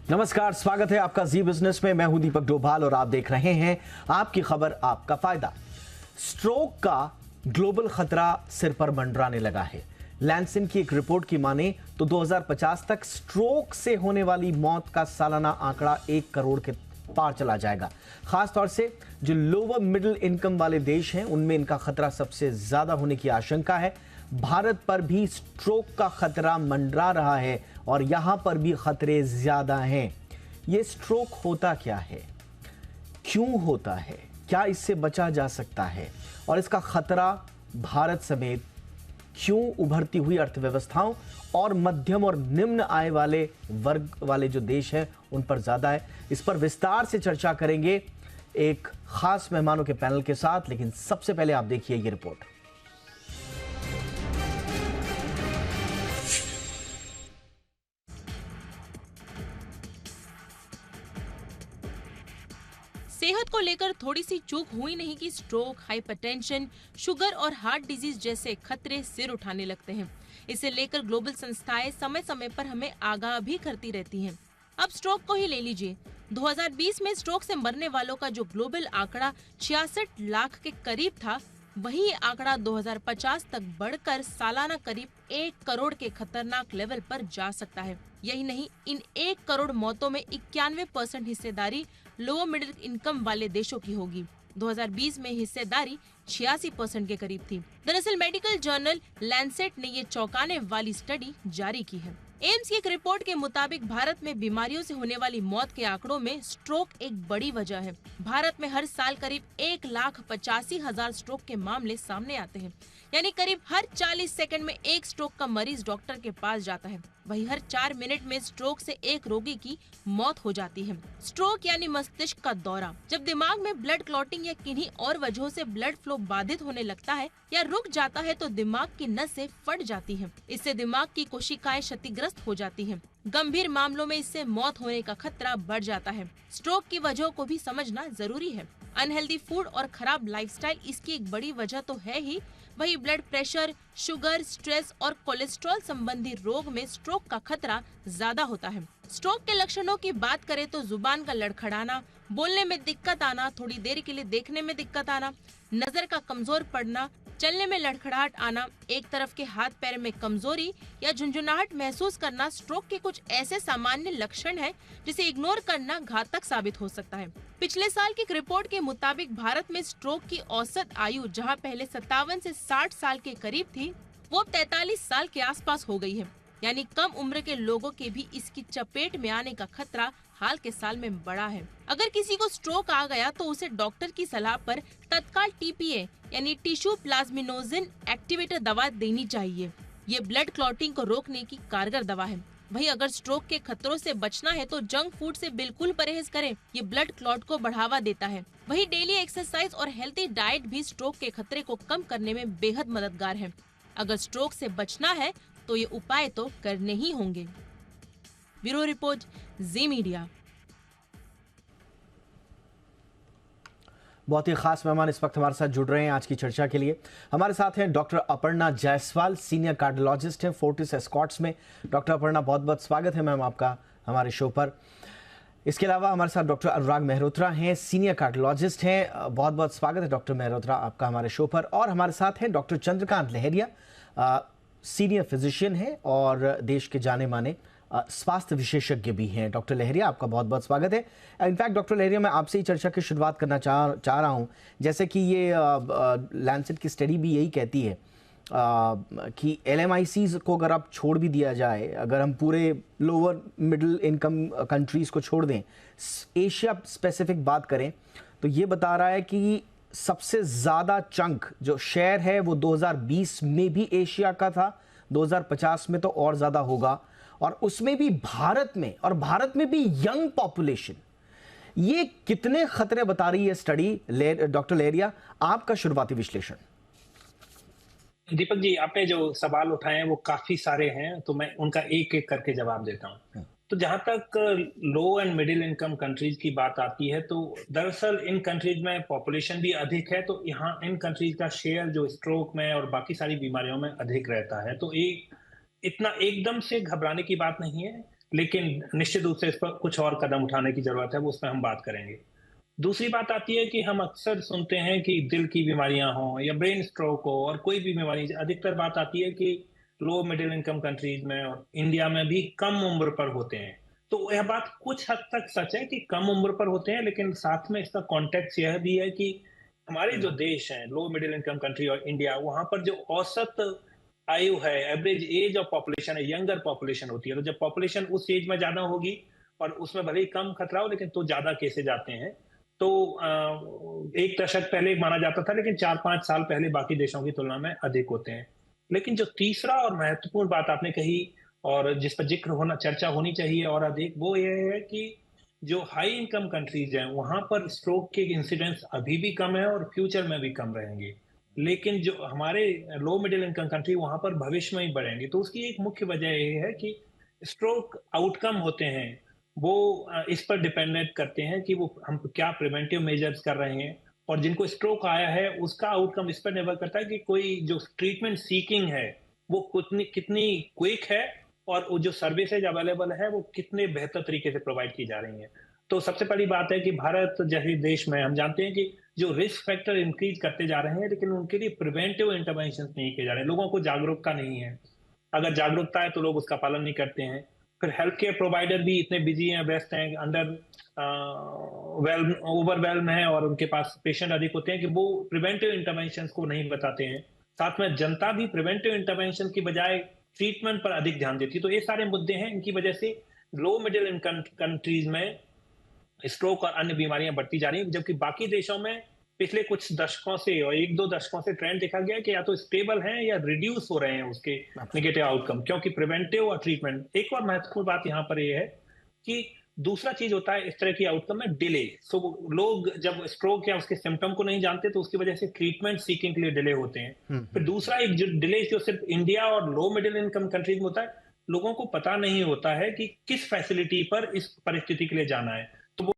नमस्कार, स्वागत है आपका जी बिजनेस में। मैं हूं दीपक डोभाल और आप देख रहे हैं आपकी खबर आपका फायदा। स्ट्रोक का ग्लोबल खतरा सिर पर मंडराने लगा है। लैंसेट की एक रिपोर्ट की माने तो 2050 तक स्ट्रोक से होने वाली मौत का सालाना आंकड़ा 1 करोड़ के पार चला जाएगा। खासतौर से जो लोअर मिडिल इनकम वाले देश हैं उनमें इनका खतरा सबसे ज्यादा होने की आशंका है। भारत पर भी स्ट्रोक का खतरा मंडरा रहा है और यहां पर भी खतरे ज्यादा हैं। ये स्ट्रोक होता क्या है, क्यों होता है, क्या इससे बचा जा सकता है और इसका खतरा भारत समेत क्यों उभरती हुई अर्थव्यवस्थाओं और मध्यम और निम्न आय वाले वर्ग वाले जो देश हैं उन पर ज्यादा है। इस पर विस्तार से चर्चा करेंगे एक खास मेहमानों के पैनल के साथ, लेकिन सबसे पहले आप देखिए ये रिपोर्ट। सेहत को लेकर थोड़ी सी चूक हुई नहीं कि स्ट्रोक, हाइपरटेंशन, शुगर और हार्ट डिजीज जैसे खतरे सिर उठाने लगते हैं। इसे लेकर ग्लोबल संस्थाएं समय समय पर हमें आगाह भी करती रहती हैं। अब स्ट्रोक को ही ले लीजिए। 2020 में स्ट्रोक से मरने वालों का जो ग्लोबल आंकड़ा 66 लाख के करीब था, वही आंकड़ा 2050 तक बढ़कर सालाना करीब 1 करोड़ के खतरनाक लेवल पर जा सकता है। यही नहीं, इन 1 करोड़ मौतों में 91% हिस्सेदारी लोअर मिडिल इनकम वाले देशों की होगी। 2020 में हिस्सेदारी 86% के करीब थी। दरअसल मेडिकल जर्नल लैंसेट ने ये चौंकाने वाली स्टडी जारी की है। एम्स की एक रिपोर्ट के मुताबिक भारत में बीमारियों से होने वाली मौत के आंकड़ों में स्ट्रोक एक बड़ी वजह है। भारत में हर साल करीब 1,85,000 स्ट्रोक के मामले सामने आते हैं, यानी करीब हर 40 सेकंड में एक स्ट्रोक का मरीज डॉक्टर के पास जाता है। वहीं हर 4 मिनट में स्ट्रोक से एक रोगी की मौत हो जाती है। स्ट्रोक यानी मस्तिष्क का दौरा। जब दिमाग में ब्लड क्लॉटिंग या किन्हीं और वजहों से ब्लड फ्लो बाधित होने लगता है या रुक जाता है तो दिमाग की नसें फट जाती हैं। इससे दिमाग की कोशिकाएं क्षतिग्रस्त हो जाती हैं। गंभीर मामलों में इससे मौत होने का खतरा बढ़ जाता है। स्ट्रोक की वजहों को भी समझना जरूरी है। अनहेल्दी फूड और खराब लाइफस्टाइल इसकी एक बड़ी वजह तो है ही, वही ब्लड प्रेशर, शुगर, स्ट्रेस और कोलेस्ट्रॉल संबंधी रोग में स्ट्रोक का खतरा ज्यादा होता है। स्ट्रोक के लक्षणों की बात करें तो जुबान का लड़खड़ाना, बोलने में दिक्कत आना, थोड़ी देर के लिए देखने में दिक्कत आना, नजर का कमजोर पड़ना, चलने में लड़खड़ाहट आना, एक तरफ के हाथ पैर में कमजोरी या झुंझुनाहट महसूस करना स्ट्रोक के कुछ ऐसे सामान्य लक्षण हैं जिसे इग्नोर करना घातक साबित हो सकता है। पिछले साल की एक रिपोर्ट के मुताबिक भारत में स्ट्रोक की औसत आयु जहां पहले 57 से 60 साल के करीब थी, वो 43 साल के आसपास हो गई है। यानी कम उम्र के लोगों के भी इसकी चपेट में आने का खतरा हाल के साल में बढ़ा है। अगर किसी को स्ट्रोक आ गया तो उसे डॉक्टर की सलाह पर तत्काल टीपीए यानी टिश्यू प्लाज्मिनोजेन एक्टिवेटर दवा देनी चाहिए। ये ब्लड क्लॉटिंग को रोकने की कारगर दवा है। वहीं अगर स्ट्रोक के खतरों से बचना है तो जंक फूड से बिल्कुल परहेज करें। ये ब्लड क्लॉट को बढ़ावा देता है। वहीं डेली एक्सरसाइज और हेल्थी डाइट भी स्ट्रोक के खतरे को कम करने में बेहद मददगार है। अगर स्ट्रोक से बचना है तो ये उपाय तो करने ही होंगे। ब्यूरो रिपोर्ट, जी मीडिया। बहुत ही खास मेहमान इस वक्त हमारे साथ जुड़ रहे हैं आज की चर्चा के लिए। हमारे साथ हैं doctor Aparna Jaiswal, senior cardiologist हैं फोर्टिस एस्कॉर्ट्स में। डॉक्टर अपर्णा, बहुत बहुत स्वागत है मैम आपका हमारे शो पर। इसके अलावा हमारे साथ डॉक्टर अनुराग मेहरोत्रा हैं, सीनियर कार्डियोलॉजिस्ट हैं। बहुत बहुत स्वागत है डॉक्टर मेहरोत्रा आपका हमारे शो पर। और हमारे साथ हैं डॉक्टर चंद्रकांत लहरिया, सीनियर फिजिशियन हैं और देश के जाने माने स्वास्थ्य विशेषज्ञ भी हैं। डॉक्टर लहरिया, आपका बहुत बहुत स्वागत है। इनफैक्ट डॉक्टर लहरिया, मैं आपसे ही चर्चा की शुरुआत करना चाह रहा हूं। जैसे कि ये लैंसेट की स्टडी भी यही कहती है कि LMICs को अगर आप छोड़ भी दिया जाए, अगर हम पूरे लोअर मिडिल इनकम कंट्रीज़ को छोड़ दें, एशिया स्पेसिफिक बात करें, तो ये बता रहा है कि सबसे ज़्यादा चंक जो शेयर है वो 2020 में भी एशिया का था, 2050 में तो और ज़्यादा होगा, और उसमें भी भारत में, और भारत में भी यंग पॉपुलेशन। ये कितने खतरे बता रही है स्टडी? डॉक्टर लहरिया, आपका शुरुआती विश्लेषण। दीपक जी, आपने जो सवाल उठाए हैं वो काफी सारे हैं, तो मैं उनका एक एक करके जवाब देता हूँ। तो जहां तक लो एंड मिडिल इनकम कंट्रीज की बात आती है, तो दरअसल इन कंट्रीज में पॉपुलेशन भी अधिक है, तो यहाँ इन कंट्रीज का शेयर जो स्ट्रोक में और बाकी सारी बीमारियों में अधिक रहता है। तो इतना एकदम से घबराने की बात नहीं है, लेकिन निश्चित रूप से इस पर कुछ और कदम उठाने की जरूरत है, वो उस पर हम बात करेंगे। दूसरी बात आती है कि हम अक्सर सुनते हैं कि दिल की बीमारियां हों या ब्रेन स्ट्रोक हो और कोई भी बीमारी, अधिकतर बात आती है कि लो मिडिल इनकम कंट्रीज में और इंडिया में भी कम उम्र पर होते हैं। तो यह बात कुछ हद तक सच है कि कम उम्र पर होते हैं, लेकिन साथ में इसका कॉन्टेक्स्ट यह भी है कि हमारे जो देश हैं, लो मिडिल इनकम कंट्री और इंडिया, वहां पर जो औसत आयु है, एवरेज एज ऑफ पॉपुलेशन है, यंगर पॉपुलेशन होती है। तो जब पॉपुलेशन उस एज में ज्यादा होगी और उसमें भले ही कम खतरा हो, लेकिन तो ज्यादा केसेज आते हैं। तो एक दशक पहले माना जाता था, लेकिन 4-5 साल पहले बाकी देशों की तुलना में अधिक होते हैं। लेकिन जो तीसरा और महत्वपूर्ण बात आपने कही और जिस पर जिक्र होना, चर्चा होनी चाहिए और अधिक, वो ये है कि जो हाई इनकम कंट्रीज हैं वहां पर स्ट्रोक के इंसिडेंस अभी भी कम है और फ्यूचर में भी कम रहेंगे। लेकिन जो हमारे लो मिडिल इनकम कंट्री, वहां पर भविष्य में ही बढ़ेंगे। तो उसकी एक मुख्य वजह ये है कि स्ट्रोक आउटकम होते हैं वो इस पर डिपेंडेंट करते हैं कि वो हम क्या प्रिवेंटिव मेजर्स कर रहे हैं, और जिनको स्ट्रोक आया है उसका आउटकम इस पर निर्भर करता है कि कोई जो ट्रीटमेंट सीकिंग है वो कितनी कितनी क्विक है और वो जो सर्विसेज अवेलेबल है वो कितने बेहतर तरीके से प्रोवाइड की जा रही हैं। तो सबसे बड़ी बात है कि भारत जैसे देश में हम जानते हैं कि जो रिस्क फैक्टर इंक्रीज करते जा रहे हैं, लेकिन उनके लिए प्रिवेंटिव इंटरवेंशन नहीं किए जा रहे हैं। लोगों को जागरूकता नहीं है, अगर जागरूकता है तो लोग उसका पालन नहीं करते हैं। फिर हेल्थ केयर प्रोवाइडर भी इतने बिजी हैं, व्यस्त हैं, अंडर ओवरवेल्म है और उनके पास पेशेंट अधिक होते हैं कि वो प्रिवेंटिव इंटरवेंशन को नहीं बताते हैं। साथ में जनता भी प्रिवेंटिव इंटरवेंशन की बजाय ट्रीटमेंट पर अधिक ध्यान देती है। तो ये सारे मुद्दे हैं, इनकी वजह से लो मिडिल इनकम कंट्रीज में स्ट्रोक और अन्य बीमारियां बढ़ती जा रही हैं, जबकि बाकी देशों में पिछले कुछ दशकों से और 1-2 दशकों से ट्रेंड देखा गया है कि या तो स्टेबल हैं या रिड्यूस हो रहे हैं उसके नेगेटिव आउटकम, क्योंकि प्रिवेंटिव और ट्रीटमेंट। एक और महत्वपूर्ण बात यहाँ पर ये है कि दूसरा चीज होता है इस तरह की आउटकम में डिले। सो लोग जब स्ट्रोक या उसके सिम्टम को नहीं जानते तो उसकी वजह से ट्रीटमेंट सीकिंग के लिए डिले होते हैं। फिर दूसरा एक जो डिले जो सिर्फ इंडिया और लो मिडिल इनकम कंट्रीज में होता है, लोगों को पता नहीं होता है कि किस फैसिलिटी पर इस परिस्थिति के लिए जाना है, तो वो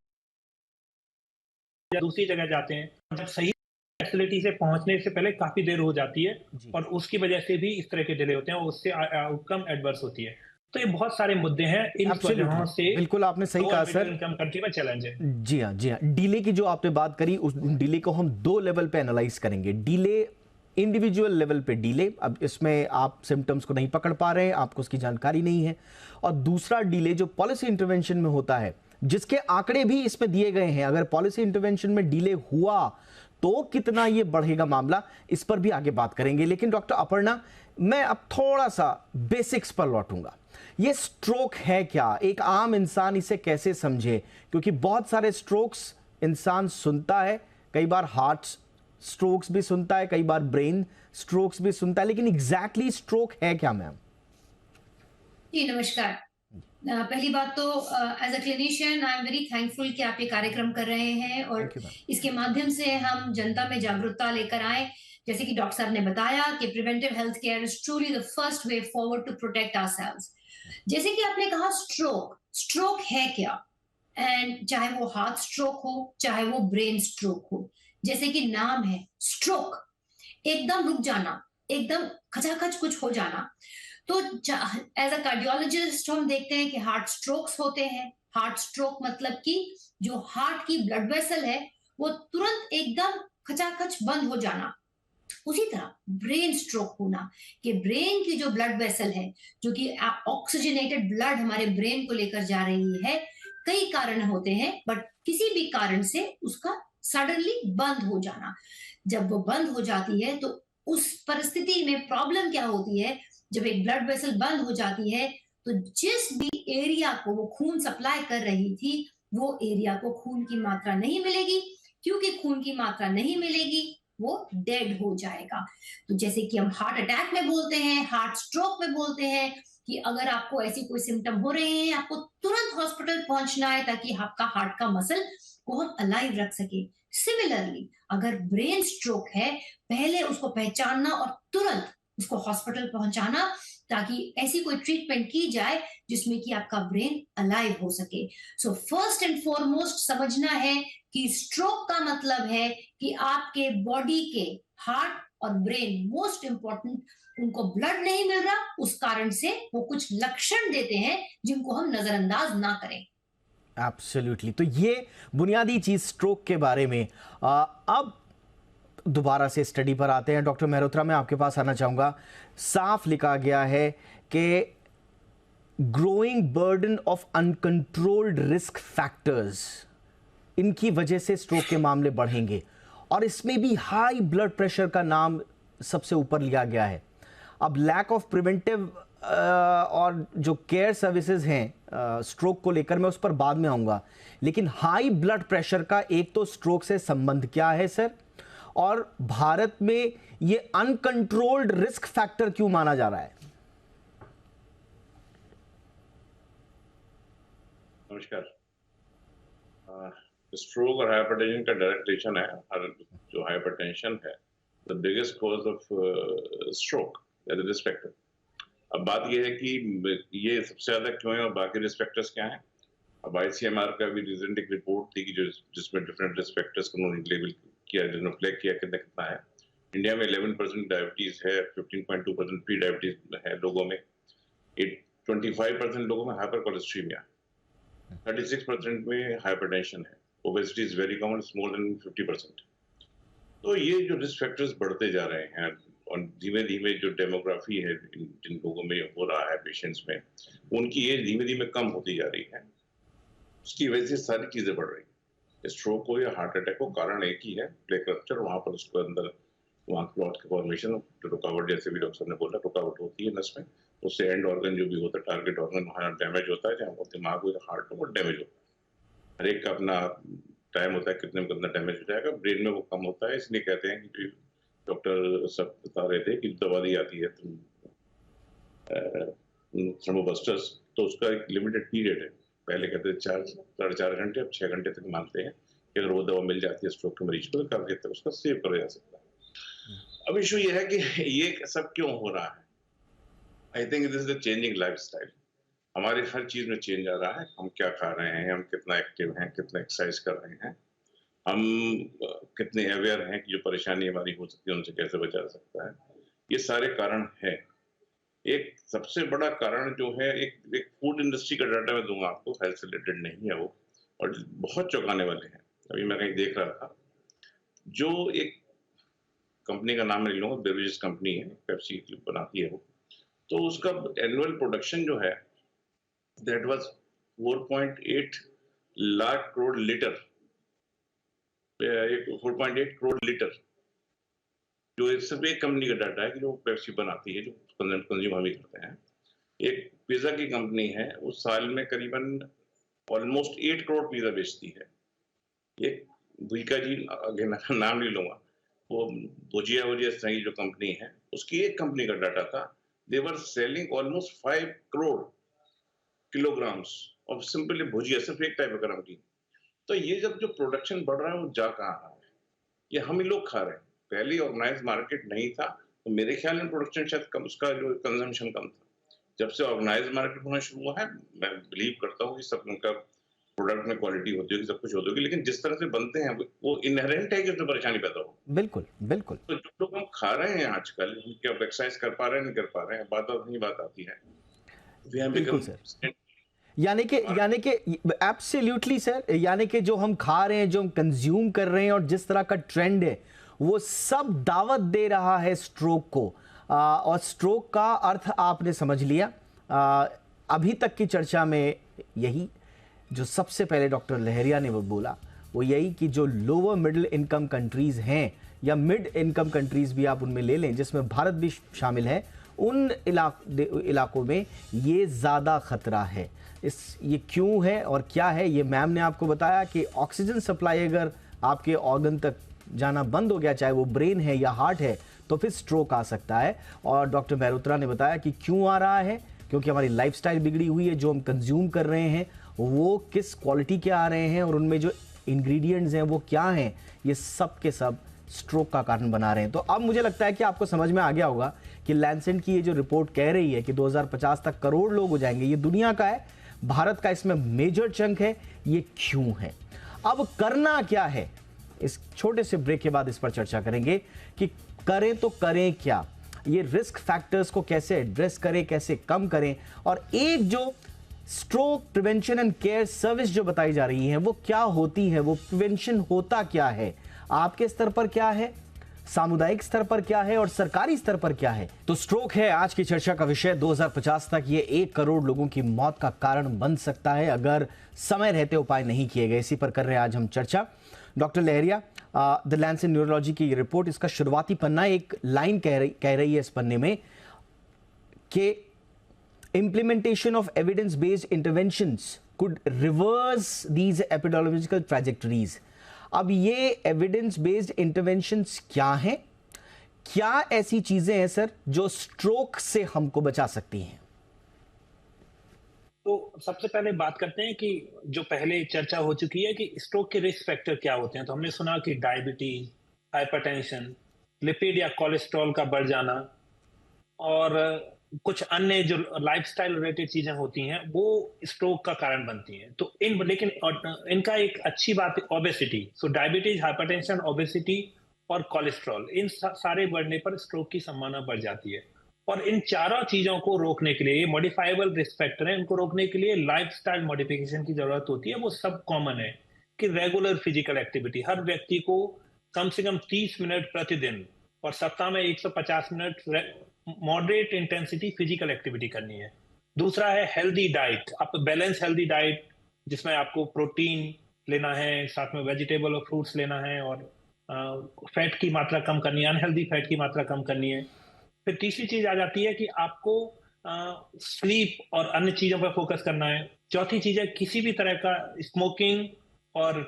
दूसरी जगह जाते हैं। जब सही फैसिलिटी से पहुंचने से पहले काफी देर हो जाती है और उसकी वजह से भी इस तरह के डिले होते हैं और उससे आउटकम एडवर्स होती है। तो ये बहुत सारे मुद्दे हैं, इन वजहों से बिल्कुल आपने सही कहा सर, इनकम कंट्री में चैलेंज है। जी हाँ, जी हाँ। डिले की जो आपने बात करी, उस डिले को हम 2 लेवल पे एनालाइज करेंगे। डिले इंडिविजुअल लेवल पे डिले, अब इसमें आप सिम्टम्स को नहीं पकड़ पा रहे हैं, आपको उसकी जानकारी नहीं है, और दूसरा डिले जो पॉलिसी इंटरवेंशन में होता है, जिसके आंकड़े भी इसमें दिए गए हैं। अगर पॉलिसी इंटरवेंशन में डिले हुआ तो कितना ये बढ़ेगा मामला, इस पर भी आगे बात करेंगे। लेकिन डॉक्टर अपर्णा, मैं अब थोड़ा सा बेसिक्स पर लौटूंगा। ये स्ट्रोक है क्या, एक आम इंसान इसे कैसे समझे? क्योंकि बहुत सारे स्ट्रोक्स इंसान सुनता है, कई बार हार्ट स्ट्रोक्स भी सुनता है, कई बार ब्रेन स्ट्रोक्स भी सुनता है, लेकिन एग्जैक्टली स्ट्रोक है क्या मैम? जी नमस्कार। पहली बात तो as a clinician I am very thankful कि आप ये कार्यक्रम कर रहे हैं और इसके माध्यम से हम जनता में जागरूकता लेकर आए। जैसे कि डॉक्टर साहब ने बताया कि preventive health care is truly the first way forward to protect ourselves. जैसे कि आपने कहा स्ट्रोक है क्या, एंड चाहे वो हार्ट स्ट्रोक हो चाहे वो ब्रेन स्ट्रोक हो, जैसे कि नाम है स्ट्रोक, एकदम रुक जाना, एकदम खचाखच कुछ हो जाना। तो एज अ कार्डियोलॉजिस्ट हम देखते हैं कि हार्ट स्ट्रोक्स होते हैं। हार्ट स्ट्रोक मतलब कि जो हार्ट की ब्लड वेसल है वो तुरंत एकदम खचाखच बंद हो जाना। उसी तरह ब्रेन स्ट्रोक होना कि ब्रेन की जो ब्लड वेसल है, जो कि ऑक्सीजनेटेड ब्लड हमारे ब्रेन को लेकर जा रही है, कई कारण होते हैं, बट किसी भी कारण से उसका सडनली बंद हो जाना। जब वो बंद हो जाती है तो उस परिस्थिति में प्रॉब्लम क्या होती है, जब एक ब्लड वेसल बंद हो जाती है तो जिस भी एरिया को वो खून सप्लाई कर रही थी वो एरिया को खून की मात्रा नहीं मिलेगी। क्योंकि खून की मात्रा नहीं मिलेगी वो डेड हो जाएगा। तो जैसे कि हम हार्ट अटैक में बोलते हैं, हार्ट स्ट्रोक में बोलते हैं कि अगर आपको ऐसी कोई सिम्टम हो रहे हैं, आपको तुरंत हॉस्पिटल पहुंचना है ताकि आपका हार्ट का मसल को हम अलाइव रख सके। सिमिलरली अगर ब्रेन स्ट्रोक है, पहले उसको पहचानना और तुरंत उसको हॉस्पिटल पहुंचाना ताकि ऐसी कोई ट्रीटमेंट की जाए जिसमें कि आपका ब्रेन अलाइव हो सके। सो फर्स्ट एंड फॉरमोस्ट समझना है कि स्ट्रोक का मतलब है कि आपके बॉडी के हार्ट और ब्रेन मोस्ट इंपॉर्टेंट, उनको ब्लड नहीं मिल रहा, उस कारण से वो कुछ लक्षण देते हैं जिनको हम नजरअंदाज ना करें। एब्सोल्युटली। तो ये बुनियादी चीज स्ट्रोक के बारे में। अब दोबारा से स्टडी पर आते हैं। डॉक्टर मेहरोत्रा, मैं आपके पास आना चाहूंगा। साफ लिखा गया है कि growing burden of uncontrolled risk factors, इनकी वजह से स्ट्रोक के मामले बढ़ेंगे, और इसमें भी हाई ब्लड प्रेशर का नाम सबसे ऊपर लिया गया है। अब लैक ऑफ प्रिवेंटिव और जो केयर सर्विसेज हैं स्ट्रोक को लेकर, मैं उस पर बाद में आऊंगा, लेकिन हाई ब्लड प्रेशर का एक तो स्ट्रोक से संबंध क्या है सर, और भारत में ये अनकंट्रोल्ड रिस्क फैक्टर क्यों माना जा रहा है? नमस्कार। स्ट्रोक और हाइपरटेंशन का डायरेक्ट रिलेशन है। और जो हाइपरटेंशन है the biggest cause of stroke as a risk factor. अब बात यह है कि ये सबसे ज्यादा क्यों है और बाकी रिस्क फैक्टर्स क्या हैं। अब ICMR का भी रिसेंट एक रिपोर्ट थी कि जिसमें डिफरेंट रिस्क फैक्टर्स को उन्होंने लेबल किया, जिन्होंने फ्लैग किया कितना कितना है। इंडिया में 11% डायबिटीज है, 15.2% प्री डायबिटीज है लोगों में, 25% लोगों में हाइपर कोलेस्ट्रीमिया, 36% में हाइपरटेंशन है, obesity is very common, more than 50%। तो ये जो रिस्क फैक्टर्स बढ़ते जा रहे हैं और धीमे धीमे जो डेमोग्राफी है जिन लोगों में हो रहा है पेशेंट्स में, उनकी एज धीमे धीमे कम होती जा रही है। उसकी वजह से सारी चीजें बढ़ रही हैं। स्ट्रोक हो या हार्ट अटैक हो, कारण एक ही है, प्लेक रप्चर। वहां पर उसके अंदर वहाँ क्लॉट की फॉर्मेशन, रुकावट, जैसे भी डॉक्टर ने बोला, रुकावट होती है नस में, उससे एंड ऑर्गन जो भी होता है, टारगेट ऑर्गन वहाँ डैमेज होता है, चाहे वो दिमाग हो या हार्ट हो, वो डैमेज होता है। हर एक का अपना टाइम होता है कितने में कितना डैमेज हो जाएगा। ब्रेन में वो कम होता है, इसलिए कहते हैं कि डॉक्टर सब बता रहे थे कि दवा दी आती है थ्रोम्बोबस्टर्स, तो उसका एक लिमिटेड पीरियड है। पहले कहते थे 4-4.5 घंटे, अब 6 घंटे तक मानते हैं कि अगर वो दवा मिल जाती है स्ट्रोक के मरीज को, तो काफी हद तक उसका सेव करा जा सकता है। अब इशू ये है कि ये सब क्यों हो रहा है। I think this is the changing lifestyle. हमारे हर चीज में चेंज आ रहा है। हम क्या खा रहे हैं, हम कितना एक्टिव हैं, कितना एक्सरसाइज कर रहे हैं, हम कितने अवेयर हैं कि जो परेशानी हमारी हो सकती है उनसे कैसे बचा जा सकता है। ये सारे कारण है। एक सबसे बड़ा कारण जो है, एक फूड इंडस्ट्री का डाटा मैं दूंगा आपको, हेल्थ से रिलेटेड नहीं है वो, और बहुत चौंकाने वाले हैं। अभी मैं कहीं देख रहा था, जो एक कंपनी का नाम नहीं लूंगा, बेवरेजेस कंपनी है, पेप्सी बनाती है वो, तो उसका एनुअल प्रोडक्शन जो है that was 4.8 lakh crore litre, 4.8 crore litre, जो सिर्फ एक कंपनी का डाटा है कि जो पेप्सी बनाती है, जो कंज्यूम हम ही करते हैं। एक पिज्जा की कंपनी है, उस साल में करीबन ऑलमोस्ट 8 करोड़ पिज्जा बेचती है। एक भूइका जी, नाम नहीं लूंगा, वो भुजिया सही जो कंपनी है, उसकी एक कंपनी का डाटा था, they were selling almost 5 crore kilograms of simply bhujia, सिर्फ एक टाइप का नमकीन। तो ये जब जो प्रोडक्शन बढ़ रहा है वो जा कहाँ रहा है, ये हम ही लोग खा रहे हैं। पहले ऑर्गेनाइज मार्केट नहीं था, तो मेरे ख्याल में प्रोडक्शन शायद कम, उसका जो कंजम्पशन कम था। जब से ऑर्गेनाइज मार्केट होना शुरू हुआ है, मैं बिलीव करता हूँ कि सब उनका प्रोडक्ट में क्वालिटी होती होगी, सब कुछ होती होगी, लेकिन जिस तरह से बनते हैं वो इनहेरेंट है कि उसमें परेशानी पैदा हो। बिल्कुल बिल्कुल। तो जो लोग हम खा रहे हैं आजकल, हम क्या एक्सरसाइज कर पा रहे हैं, नहीं कर पा रहे हैं, बात आती है। बिल्कुल सर। यानी कि एब्सोल्युटली सर, यानी कि जो हम खा रहे हैं, जो हम कंज्यूम कर रहे हैं, और जिस तरह का ट्रेंड है, वो सब दावत दे रहा है स्ट्रोक को। और स्ट्रोक का अर्थ आपने समझ लिया। अभी तक की चर्चा में यही जो सबसे पहले डॉक्टर लहरिया ने वो बोला, वो यही कि जो लोअर मिडिल इनकम कंट्रीज हैं, या मिड इनकम कंट्रीज भी आप उनमें ले लें, जिसमें भारत भी शामिल है, उन इलाकों में ये ज़्यादा खतरा है। ये क्यों है और क्या है, ये मैम ने आपको बताया कि ऑक्सीजन सप्लाई अगर आपके ऑर्गन तक जाना बंद हो गया, चाहे वो ब्रेन है या हार्ट है, तो फिर स्ट्रोक आ सकता है। और डॉक्टर मेहरोत्रा ने बताया कि क्यों आ रहा है, क्योंकि हमारी लाइफस्टाइल बिगड़ी हुई है, जो हम कंज्यूम कर रहे हैं वो किस क्वालिटी के आ रहे हैं, और उनमें जो इंग्रेडिएंट्स हैं वो क्या हैं, ये सब के सब स्ट्रोक का कारण बना रहे हैं। तो अब मुझे लगता है कि आपको समझ में आ गया होगा कि लैंसेट की ये जो रिपोर्ट कह रही है कि 2050 तक करोड़ लोग हो जाएंगे, ये दुनिया का है, भारत का इसमें मेजर चंक है, ये क्यों है। अब करना क्या है, इस छोटे से ब्रेक के बाद इस पर चर्चा करेंगे कि करें तो करें क्या, ये रिस्क फैक्टर्स को कैसे एड्रेस करें, कैसे कम करें, और एक जो stroke prevention and care service जो बताई जा रही है वो क्या होती है, वो प्रिवेंशन होता क्या है, आपके स्तर पर क्या है, सामुदायिक स्तर पर क्या है और सरकारी स्तर पर क्या है। तो स्ट्रोक है आज की चर्चा का विषय। 2050 तक ये 1 करोड़ लोगों की मौत का कारण बन सकता है अगर समय रहते उपाय नहीं किए गए। इसी पर कर रहे हैं आज हम चर्चा। Doctor Lahariya, the Lancet neurology की रिपोर्ट, इसका शुरुआती पन्ना एक लाइन कह रही है इस पन्ने में कि implementation of evidence-based interventions could reverse these epidemiological trajectories. अब ये evidence-based interventions क्या हैं? क्या ऐसी चीजें हैं सर जो स्ट्रोक से हमको बचा सकती हैं? तो सबसे पहले बात करते हैं कि जो पहले चर्चा हो चुकी है कि स्ट्रोक के रिस्क फैक्टर क्या होते हैं। तो हमने सुना कि डायबिटीज, हाइपरटेंशन, लिपिड या कोलेस्ट्रॉल का बढ़ जाना और कुछ अन्य जो लाइफस्टाइल रिलेटेड चीजें होती हैं वो स्ट्रोक का कारण बनती हैं। तो लेकिन इनका एक अच्छी बात है ओबेसिटी। सो डायबिटीज, हाइपरटेंशन, ओबेसिटी और कोलेस्ट्रॉल, इन सारे बढ़ने पर स्ट्रोक की संभावना बढ़ जाती है। और इन चारों चीजों को रोकने के लिए, मॉडिफाइबल रिस्क फैक्टर है, इनको रोकने के लिए लाइफस्टाइल मॉडिफिकेशन की जरूरत होती है। वो सब कॉमन है कि रेगुलर फिजिकल एक्टिविटी, हर व्यक्ति को कम से कम 30 मिनट प्रतिदिन और सप्ताह में 150 minute moderate intensity physical activity करनी है। दूसरा है हेल्दी डाइट, आप बैलेंस हेल्दी डाइट जिसमें आपको प्रोटीन लेना है, साथ में वेजिटेबल और फ्रूट्स लेना है और फैट की मात्रा कम करनी है, अनहेल्दी फैट की मात्रा कम करनी है। फिर तीसरी चीज आ जाती है कि आपको स्लीप और अन्य चीजों पर फोकस करना है। चौथी चीज है किसी भी तरह का स्मोकिंग और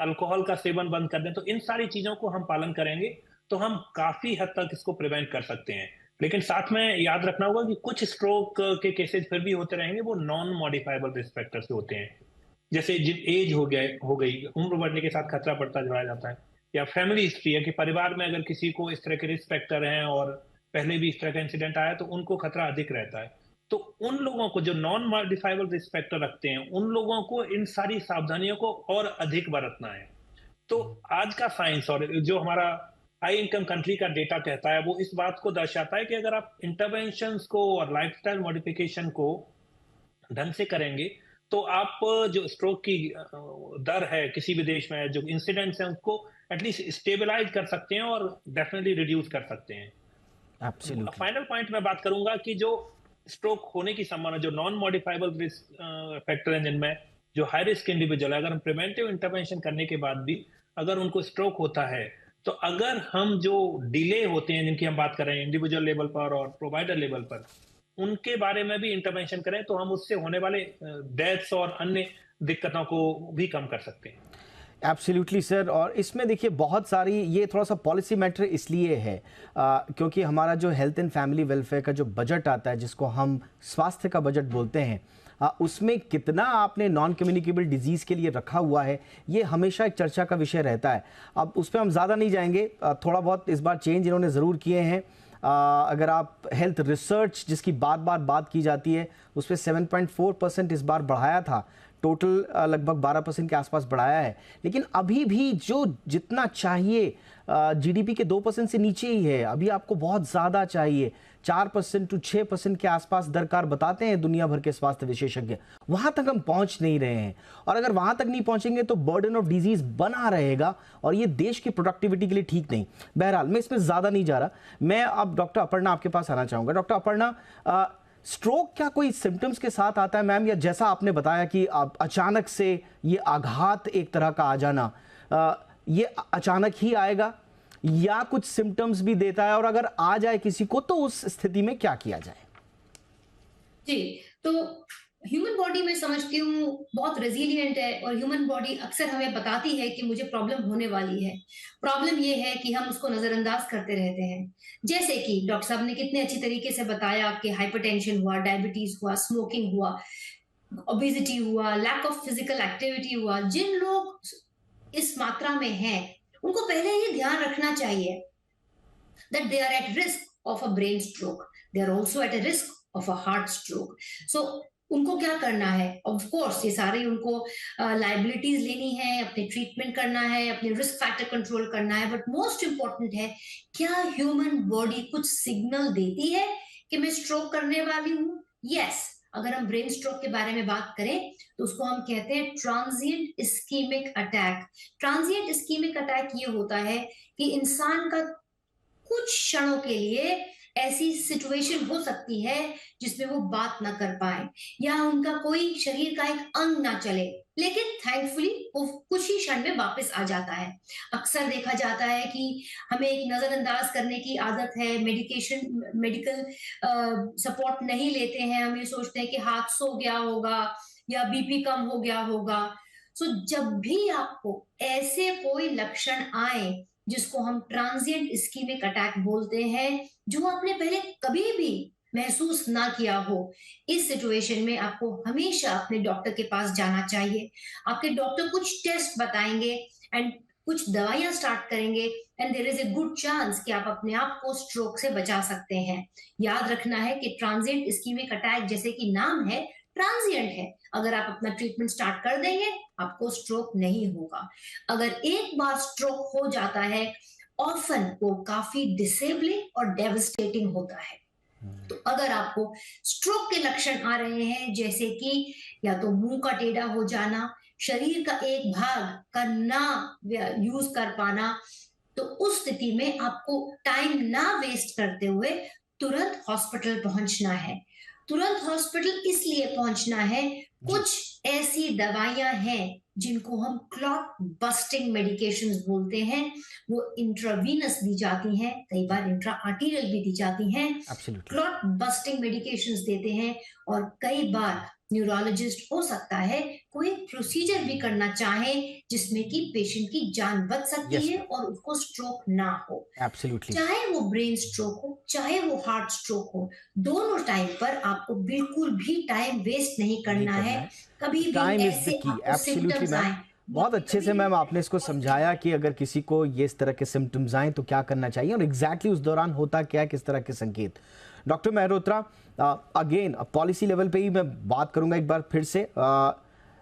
अल्कोहल का सेवन बंद कर दें। तो इन सारी चीजों को हम पालन करेंगे तो हम काफी हद तक इसको प्रिवेंट कर सकते हैं। लेकिन साथ में याद रखना होगा कि कुछ स्ट्रोक के केसेस फिर भी होते रहेंगे, वो नॉन मॉडिफाइबल रिस्क फैक्टर से होते हैं। जैसे जिन एज हो गई, उम्र बढ़ने के साथ खतरा बढ़ता चला जाता है, या फैमिली हिस्ट्री है कि परिवार में अगर किसी को इस तरह के रिस्क फैक्टर हैं और पहले भी इस तरह का इंसिडेंट आया तो उनको खतरा अधिक रहता है। तो उन लोगों को जो नॉन मॉडिफाइबल रिस्क फैक्टर रखते हैं, उन लोगों को इन सारी सावधानियों को और अधिक बरतना है। तो आज का साइंस और जो हमारा हाई इनकम कंट्री का डेटा कहता है वो इस बात को दर्शाता है कि अगर आप इंटरवेंशंस को और लाइफस्टाइल मॉडिफिकेशन को ढंग से करेंगे तो आप जो स्ट्रोक की दर है किसी भी देश में, जो इंसिडेंट्स हैं, उसको एटलीस्ट स्टेबलाइज कर सकते हैं और डेफिनेटली रिड्यूस कर सकते हैं। Absolutely. फाइनल पॉइंट मैं बात करूंगा कि जो स्ट्रोक होने की संभावना, जो नॉन मॉडिफाइबल रिस्क फैक्टर है जिनमें जो हाई रिस्क इंडिविजुअल है, अगर हम प्रिवेंटिव इंटरवेंशन करने के बाद भी अगर उनको स्ट्रोक होता है तो अगर हम जो डिले होते हैं जिनकी हम बात कर रहे हैं इंडिविजुअल लेवल पर और प्रोवाइडर लेवल पर, उनके बारे में भी इंटरवेंशन करें तो हम उससे होने वाले डेथ्स और अन्य दिक्कतों को भी कम कर सकते हैं। Absolutely sir. और इसमें देखिए बहुत सारी, ये थोड़ा सा पॉलिसी मैटर इसलिए है क्योंकि हमारा जो हेल्थ एंड फैमिली वेलफेयर का जो बजट आता है, जिसको हम स्वास्थ्य का बजट बोलते हैं, उसमें कितना आपने नॉन कम्युनिकेबल डिजीज़ के लिए रखा हुआ है, ये हमेशा एक चर्चा का विषय रहता है। अब उस पर हम ज़्यादा नहीं जाएंगे, थोड़ा बहुत इस बार चेंज इन्होंने ज़रूर किए हैं। अगर आप हेल्थ रिसर्च जिसकी बात की जाती है, उस पर 7.4% इस बार बढ़ाया था, टोटल लगभग 12% के आसपास बढ़ाया है। लेकिन अभी भी जो जितना चाहिए जीडीपी के 2% से नीचे ही है। अभी आपको बहुत ज़्यादा चाहिए, 4% to 6% के आसपास दरकार बताते हैं दुनिया भर के स्वास्थ्य विशेषज्ञ। वहाँ तक हम पहुँच नहीं रहे हैं, और अगर वहाँ तक नहीं पहुँचेंगे तो बर्डन ऑफ डिजीज़ बना रहेगा और ये देश की प्रोडक्टिविटी के लिए ठीक नहीं। बहरहाल मैं इसमें ज़्यादा नहीं जा रहा। मैं अब डॉक्टर अपर्णा आपके पास आना चाहूँगा। डॉक्टर अपर्णा, स्ट्रोक क्या कोई सिम्टम्स के साथ आता है मैम, या जैसा आपने बताया कि अचानक से ये आघात एक तरह का आ जाना, ये अचानक ही आएगा या कुछ सिम्टम्स भी देता है, और अगर आ जाए किसी को तो उस स्थिति में क्या किया जाए? जी, तो ह्यूमन बॉडी मैं समझती हूँ बहुत रेजिलिएंट है, और ह्यूमन बॉडी अक्सर हमें बताती है कि मुझे प्रॉब्लम होने वाली है। प्रॉब्लम ये है कि हम उसको नजरअंदाज करते रहते हैं। जैसे कि डॉक्टर साहब ने कितने अच्छी तरीके से बताया कि हाइपरटेंशन हुआ, डायबिटीज हुआ, स्मोकिंग हुआ, ओबेसिटी हुआ, लैक ऑफ फिजिकल एक्टिविटी हुआ। जिन लोग इस मात्रा में हैं, उनको पहले ये ध्यान रखना चाहिए that they are at risk of a brain stroke. They are also at a risk of a heart stroke. So उनको क्या करना है? ऑफ कोर्स ये सारे उनको लायबिलिटीज लेनी है, अपने ट्रीटमेंट करना है, अपने रिस्क फैक्टर कंट्रोल करना है, बट मोस्ट इंपॉर्टेंट है क्या ह्यूमन बॉडी कुछ सिग्नल देती है कि मैं स्ट्रोक करने वाली हूँ? यस, अगर हम ब्रेन स्ट्रोक के बारे में बात करें तो उसको हम कहते हैं transient ischaemic attack. Transient ischaemic attack ये होता है कि इंसान का कुछ क्षणों के लिए ऐसी सिचुएशन हो सकती है जिसमें वो बात ना कर पाए या उनका कोई शरीर का एक अंग ना चले, लेकिन थैंकफुली वो कुछ ही क्षण में वापस आ जाता है। अक्सर देखा जाता है कि हमें एक नजरअंदाज करने की आदत है, मेडिकल सपोर्ट नहीं लेते हैं, हम ये सोचते हैं कि हाथ सो गया होगा या बीपी कम हो गया होगा। सो जब भी आपको ऐसे कोई लक्षण आए जिसको हम ट्रांजिएंट इस्कीमिक अटैक बोलते हैं, जो आपने पहले कभी भी महसूस ना किया हो, इस सिचुएशन में आपको हमेशा अपने डॉक्टर के पास जाना चाहिए। आपके डॉक्टर कुछ टेस्ट बताएंगे एंड कुछ दवाइयां स्टार्ट करेंगे and there is a good chance कि आप अपने आप को स्ट्रोक से बचा सकते हैं। याद रखना है कि ट्रांजिएंट इस्कीमिक अटैक जैसे कि नाम है, ट्रांजिएंट है। अगर आप अपना ट्रीटमेंट स्टार्ट कर देंगे आपको स्ट्रोक नहीं होगा। अगर एक बार स्ट्रोक हो जाता है ऑफन वो काफी डिसेबलिंग और डेविस्टेटिंग होता है। तो अगर आपको स्ट्रोक के लक्षण आ रहे हैं जैसे कि या तो मुंह का टेढ़ा हो जाना, शरीर का एक भाग का ना यूज कर पाना, तो उस स्थिति में आपको टाइम ना वेस्ट करते हुए तुरंत हॉस्पिटल पहुंचना है। तुरंत हॉस्पिटल इसलिए पहुंचना है, कुछ ऐसी दवाइयां हैं जिनको हम क्लॉट बस्टिंग मेडिकेशंस बोलते हैं, वो इंट्रावीनस दी जाती हैं, कई बार इंट्रा आर्टीरियल भी दी जाती हैं। क्लॉट बस्टिंग मेडिकेशंस देते हैं और कई बार न्यूरोलॉजिस्ट हो सकता है कोई प्रोसीजर भी करना चाहे जिसमें कि पेशेंट की जान बच सकती है और उसको स्ट्रोक ना हो। चाहे वो ब्रेन स्ट्रोक हो चाहे वो हार्ट स्ट्रोक हो, दोनों टाइम पर आपको बिल्कुल भी टाइम वेस्ट नहीं करना है। कभी भी ऐसे आपको सिम्पटम्स आए, बहुत अच्छे से मैम आपने इसको समझाया कि अगर किसी को ये इस तरह के सिम्टम्स आए तो क्या करना चाहिए और एग्जैक्टली उस दौरान होता क्या है, किस तरह के संकेत। Doctor Mehrotra, again policy level पे ही मैं बात करूंगा एक बार फिर से।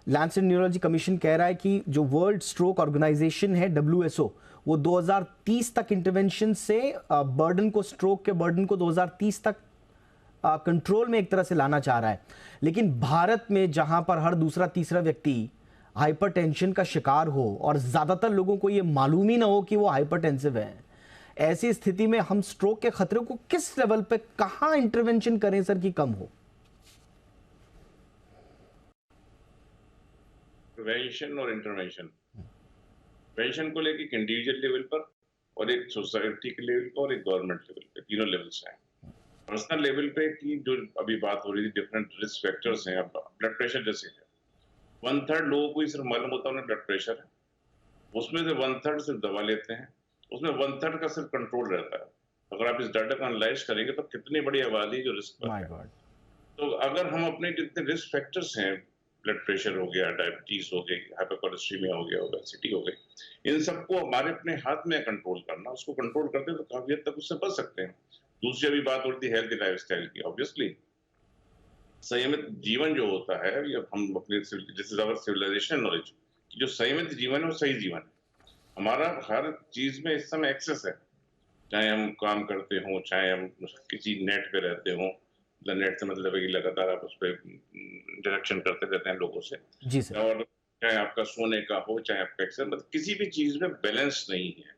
लैंसेट न्यूरोलॉजी कमीशन कह रहा है कि जो वर्ल्ड स्ट्रोक ऑर्गेनाइजेशन है WHO, वो 2030 तक इंटरवेंशन से बर्डन को, स्ट्रोक के बर्डन को 2030 तक कंट्रोल में एक तरह से लाना चाह रहा है। लेकिन भारत में जहां पर हर दूसरा तीसरा व्यक्ति हाइपरटेंशन का शिकार हो और ज्यादातर लोगों को ये मालूम ही ना हो कि वो हाइपरटेंसिव है, ऐसी स्थिति में हम स्ट्रोक के खतरे को किस लेवल पे कहां इंटरवेंशन करें सर कि कम हो? प्रिवेंशन और इंटरवेंशन, प्रिवेंशन को लेकर इंडिविजुअल लेवल पर और एक सोसाइटी के लेवल पर और एक गवर्नमेंट लेवल पे, तीनों लेवल्स हैं। पर्सनल लेवल पे की जो अभी बात हो रही थी, डिफरेंट रिस्क फैक्टर्स हैं। अब ब्लड प्रेशर जैसे है, 1/3 लोगों को ही सिर्फ मालूम होता है उन्हें ब्लड प्रेशर है, उसमें से 1/3 सिर्फ दवा लेते हैं, उसमें 1/3 का सिर्फ कंट्रोल रहता है। अगर आप इस डाटा को एनालाइज करेंगे तो कितनी बड़ी आबादी जो रिस्क पर है। तो अगर हम अपने जितने रिस्क फैक्टर्स हैं, ब्लड प्रेशर हो गया, डायबिटीज हो गई, हाइपरकोलेस्ट्रीमिया हो गया, ओबेसिटी हो गई, इन सबको हमारे अपने हाथ में कंट्रोल करना, उसको कंट्रोल करते हैं तो काफी हद तक उससे बच सकते हैं। दूसरी अभी बात होती है हेल्थी लाइफस्टाइल की। ऑब्वियसली संयमित जीवन जो होता है, हम अपने this is our civilisation knowledge, जो संयमित जीवन है वो सही जीवन है। हमारा हर चीज में इस समय एक्सेस है, चाहे हम काम करते हों, चाहे हम किसी नेट पे रहते हों। नेट से मतलब है कि लगातार आप उस पर इंटरेक्शन करते रहते हैं लोगों से जी सर। और चाहे आपका सोने का हो, चाहे आपका एक्सरसाइज, मतलब किसी भी चीज में बैलेंस नहीं है,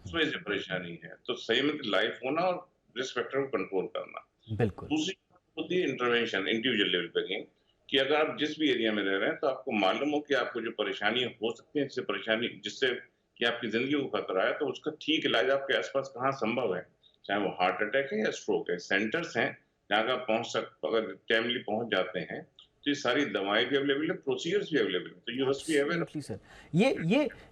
उसमें से परेशानी है। तो संयमित लाइफ होना और रिस्क फैक्टर को कंट्रोल करना। बिल्कुल। दूसरी होती है इंटरवेंशन, इंडिविजुअल लेवल पे, कि अगर आप जिस भी एरिया में रह रहे हैं तो आपको मालूम हो कि आपको जो परेशानी हो सकती है, जिससे परेशानी जिससे कि आपकी जिंदगी को खतरा है, तो उसका ठीक इलाज आपके आसपास कहाँ संभव है, चाहे वो हार्ट अटैक है या स्ट्रोक है। सेंटर्स हैं जहाँ आप अगर टाइमली पहुंच जाते हैं तो ये सारी दवाएं भी अवेलेबल है, प्रोसीजर्स भी अवेलेबल है। तो you must be aware sir.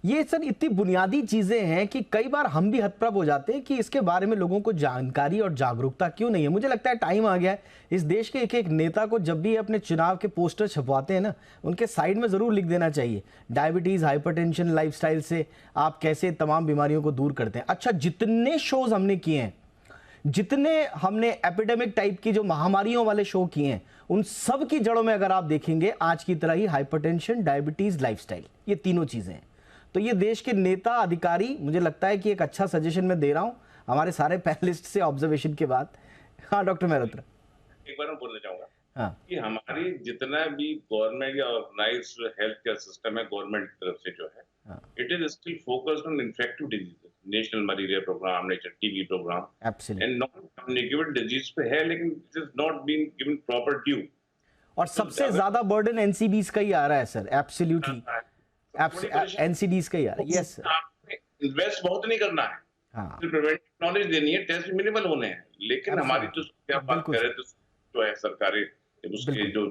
ये सर इतनी बुनियादी चीजें हैं कि कई बार हम भी हतप्रभ हो जाते हैं कि इसके बारे में लोगों को जानकारी और जागरूकता क्यों नहीं है। मुझे लगता है टाइम आ गया है इस देश के एक एक नेता को जब भी अपने चुनाव के पोस्टर छपवाते हैं ना, उनके साइड में जरूर लिख देना चाहिए डायबिटीज, हाइपरटेंशन, लाइफस्टाइल से आप कैसे तमाम बीमारियों को दूर करते हैं। अच्छा, जितने शोज हमने किए हैं, जितने हमने एपिडेमिक टाइप की जो महामारियों वाले शो किए हैं, उन सब की जड़ों में अगर आप देखेंगे आज की तरह ही हाइपरटेंशन, डायबिटीज, लाइफस्टाइल, ये तीनों चीजें हैं। तो ये देश के नेता अधिकारी, मुझे लगता है कि एक अच्छा सजेशन मैं दे रहा हूं हमारे सारे पैनलिस्ट से ऑब्जर्वेशन के बाद। हाँ डॉक्टर मेहरोत्रा, एक बार मैं बोलना चाहूंगा हाँ कि हमारी जितना भी गवर्नमेंट या ऑर्गेनाइज हेल्थ केयर सिस्टम है गवर्नमेंट की तरफ से जो है, it is still focused on infective diseases, national malaria programme, national TB programme and non communicable disease पे है, लेकिन it is not been given proper due. और सबसे ज्यादा बर्डन एनसीडीज का ही आ रहा है सर, एब्सोल्युटली एनसीडीज का ही आ रहा है। यस, इन्वेस्ट बहुत नहीं करना है, हाँ प्रिवेंटिव नॉलेज देनी है, टेस्ट मिनिमल होने हैं, लेकिन हमारी तो क्या बात करें तो जो है सरकारी उसके जो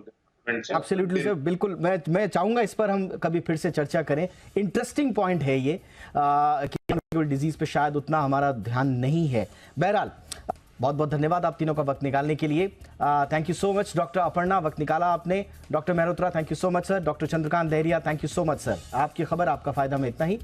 एब्सोल्युटली सर, बिल्कुल। मैं चाहूंगा इस पर हम कभी फिर से चर्चा करें। इंटरेस्टिंग पॉइंट है ये कि डिजीज पे शायद उतना हमारा ध्यान नहीं है। बहरहाल बहुत बहुत धन्यवाद आप तीनों का वक्त निकालने के लिए। Thank you so much doctor Aparna, वक्त निकाला आपने। Doctor Mehrotra, thank you so much sir. Doctor Chandrakant Lahariya, thank you so much sir. आपकी खबर, आपका फायदा में इतना ही।